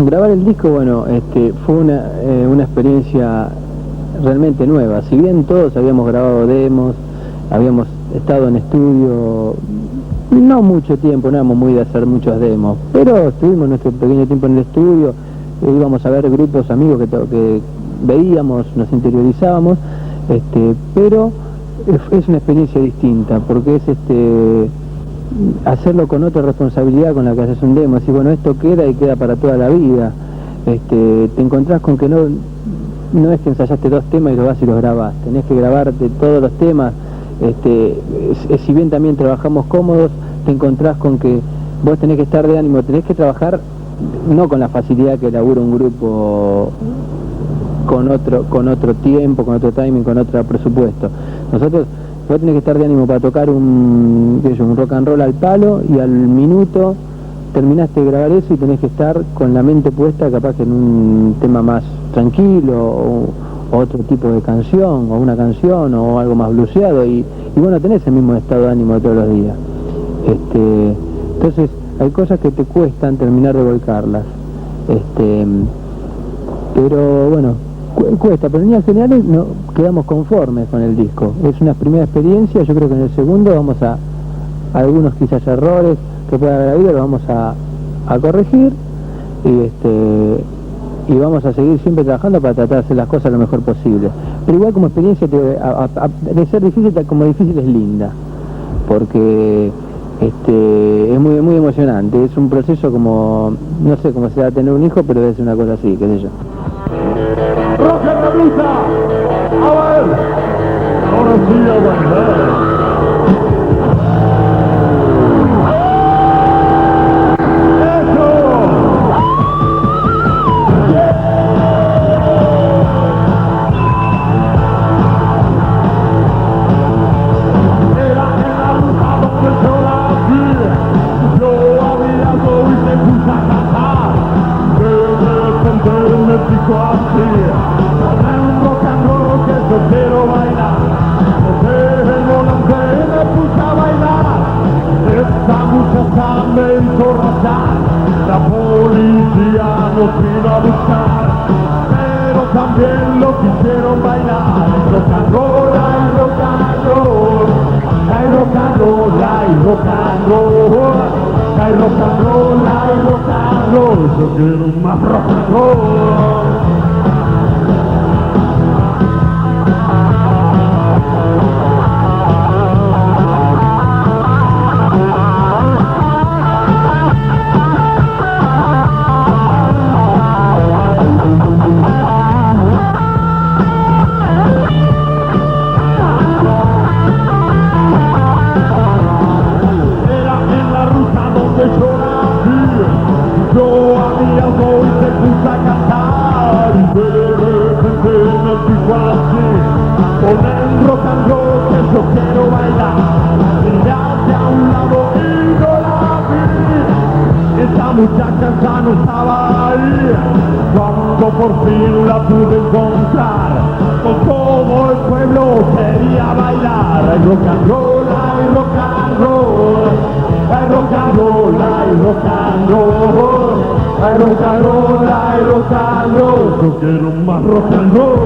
Grabar el disco, bueno, fue una experiencia realmente nueva. Si bien todos habíamos grabado demos, habíamos estado en estudio, no mucho tiempo, no éramos muy de hacer muchos demos, pero estuvimos nuestro pequeño tiempo en el estudio, íbamos a ver grupos, amigos que veíamos, nos interiorizábamos, pero es una experiencia distinta, porque es hacerlo con otra responsabilidad con la que haces un demo, decir, bueno, esto queda y queda para toda la vida. Te encontrás con que no es que ensayaste 2 temas y los vas y los grabás, tenés que grabarte todos los temas. Si bien también trabajamos cómodos, te encontrás con que vos tenés que estar de ánimo, tenés que trabajar no con la facilidad que labura un grupo con otro tiempo, con otro timing, con otro presupuesto. Vos tenés que estar de ánimo para tocar un rock and roll al palo, y al minuto terminaste de grabar eso y tenés que estar con la mente puesta capaz que en un tema más tranquilo o otro tipo de canción, o una canción o algo más bluseado, y bueno, tenés el mismo estado de ánimo de todos los días. Entonces hay cosas que te cuestan terminar de volcarlas, pero bueno, cuesta, pero en líneas generales no quedamos conformes con el disco. Es una primera experiencia. Yo creo que en el segundo vamos a algunos quizás errores que pueda haber habido, los vamos a corregir, y vamos a seguir siempre trabajando para tratar de hacer las cosas lo mejor posible. Pero igual, como experiencia, de ser difícil, como difícil es linda, porque es muy, muy emocionante. Es un proceso como, no sé cómo será tener un hijo, pero debe ser una cosa así, qué sé yo. Roger de Blusa, a ver, ahora sí a bailar. La policía nos vino a buscar, pero también lo quisieron bailar. Rock and roll, ay, rock and roll, ay, rock and roll, ay, rock and roll, ay, rock and roll, ay, rock and roll. Yo quiero más rock and roll. Con el rock and roll que yo quiero bailar, mirarte a un lado y no la vi. Esa muchacha ya no estaba ahí, cuando por fin la pude encontrar. Con todo el pueblo quería bailar. Ay, rock and roll, ay, rock and roll, ay, rock and roll, ay, rock and roll, ay, rock and roll, ay, rock and roll. Yo quiero más rock and roll.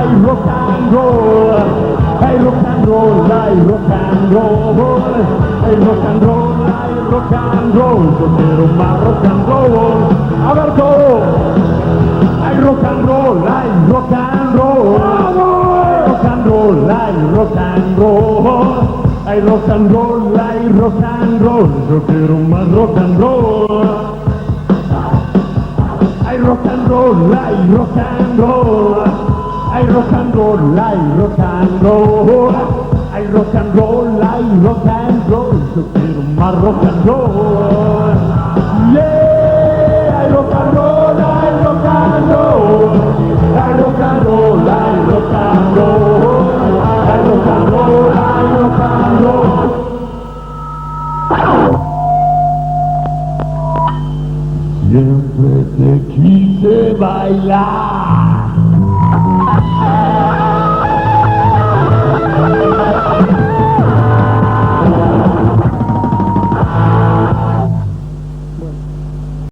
hay rock and roll, hay rock and roll, hay rock and roll, hay rock and roll, hay rock and roll, yo quiero más rock and roll. A ver todo. Hay rock and roll, hay rock and roll, hay rock and roll, hay rock and roll, hay rock and roll, hay rock and roll, yo quiero más rock and roll. Hay rock and roll, hay rock and roll, hay rock and roll, hay rock and roll, hay rock and roll, hay rock and roll, yo quiero más rock and roll. Yeah, hay rock and roll, hay rock and roll, hay rock and roll, hay rock and roll, hay rock and roll, hay rock and roll. Siempre te quise bailar.